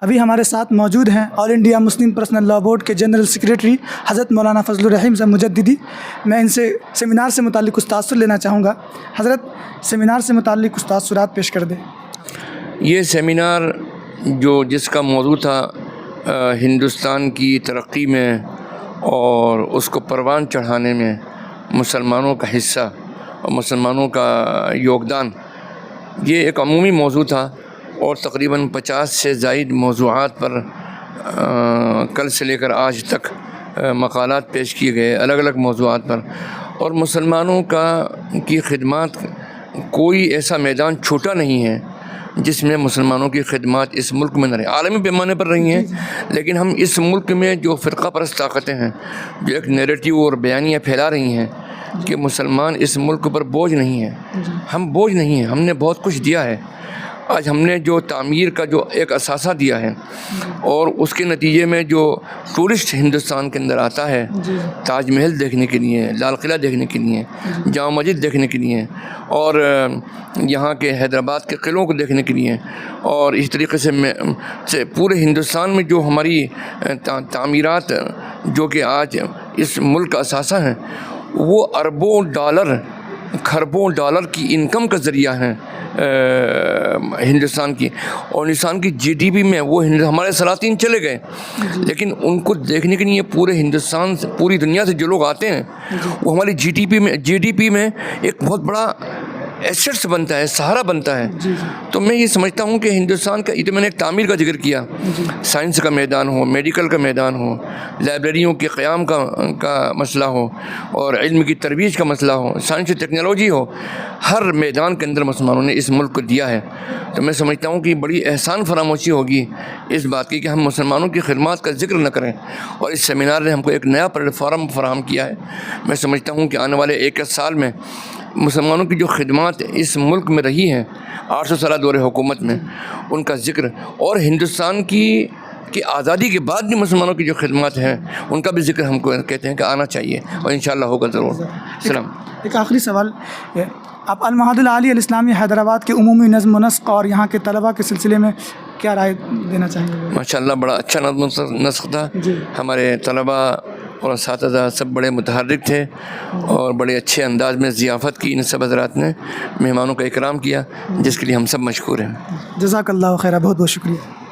ابھی ہمارے ساتھ موجود ہیں all India Muslim personal law board کے جنرل سیکریٹری حضرت مولانا فضل الرحیم صاحب مجددی۔ میں ان سے سیمینار سے متعلق کچھ تاثر لینا چاہوں گا۔ حضرت، سیمینار سے متعلق کچھ تاثرات پیش کر دیں۔ یہ سیمینار جس کا موضوع تھا ہندوستان کی ترقی میں اور اس کو پروان چڑھانے میں مسلمانوں کا حصہ اور مسلمانوں کا یوگدان، یہ ایک عمومی موضوع تھا اور تقریباً 50 سے زائد موضوعات پر کل سے لے کر آج تک مقالات پیش کیے گئے الگ الگ موضوعات پر، اور مسلمانوں کی خدمات، کوئی ایسا میدان چھوٹا نہیں ہے جس میں مسلمانوں کی خدمات اس ملک میں نہ رہی، عالمی پیمانے پر رہی ہیں، لیکن ہم اس ملک میں جو فرقہ پرست طاقتیں ہیں جو ایک نیریٹیو اور بیانیہ پھیلا رہی ہیں کہ مسلمان اس ملک پر بوجھ نہیں ہیں، ہم بوجھ نہیں ہیں، ہم نے بہت کچھ دیا ہے۔ آج ہم نے جو تعمیر کا جو ایک اثاثہ دیا ہے اور اس کے نتیجے میں جو ٹورسٹ ہندوستان کے اندر آتا ہے تاج محل دیکھنے کے لیے، لال قلعہ دیکھنے کے لیے، جامع مسجد دیکھنے کے لیے، اور یہاں کے حیدرآباد کے قلعوں کو دیکھنے کے لیے، اور اس طریقے سے پورے ہندوستان میں جو ہماری تعمیرات جو کہ آج اس ملک کا اثاثہ ہیں، وہ اربوں ڈالر، کھربوں ڈالر کی انکم کا ذریعہ ہیں ہندوستان کی، اور ہندوستان کی جی ڈی پی میں وہ ہمارے سلاطین چلے گئے، لیکن ان کو دیکھنے کے لیے پورے ہندوستان سے، پوری دنیا سے جو لوگ آتے ہیں، وہ ہماری جی ڈی پی میں ایک بہت بڑا ایسٹس بنتا ہے، سہارا بنتا ہے۔ تو میں یہ سمجھتا ہوں کہ ہندوستان کا، یہ تو میں نے ایک تعمیر کا ذکر کیا، سائنس کا میدان ہو، میڈیکل کا میدان ہو، لائبریریوں کے قیام کا مسئلہ ہو، اور علم کی ترویج کا مسئلہ ہو، سائنس و ٹیکنالوجی ہو، ہر میدان کے اندر مسلمانوں نے اس ملک کو دیا ہے۔ تو میں سمجھتا ہوں کہ بڑی احسان فراموشی ہوگی اس بات کی کہ ہم مسلمانوں کی خدمات کا ذکر نہ کریں، اور اس سیمینار نے ہم کو ایک نیا پلیٹ فارم فراہم کیا ہے۔ میں سمجھتا ہوں کہ آنے والے ایک سال میں مسلمانوں کی جو خدمات اس ملک میں رہی ہیں 800 سالہ دور حکومت میں، ان کا ذکر، اور ہندوستان کی آزادی کے بعد بھی مسلمانوں کی جو خدمات ہیں ان کا بھی ذکر ہم کو کہتے ہیں کہ آنا چاہیے، اور انشاءاللہ ہوگا ضرور۔ السلام۔ ایک آخری سوال، آپ المعہد العالی الاسلامی حیدرآباد کے عمومی نظم و نسق اور یہاں کے طلباء کے سلسلے میں کیا رائے دینا چاہیں گے؟ ماشاءاللہ بڑا اچھا نظم و نسق تھا، ہمارے طلباء اور اساتذہ سب بڑے متحرک تھے اور بڑے اچھے انداز میں ضیافت کی، ان سب حضرات نے مہمانوں کا اکرام کیا، جس کے لیے ہم سب مشکور ہیں۔ جزاک اللہ خیر، بہت بہت شکریہ۔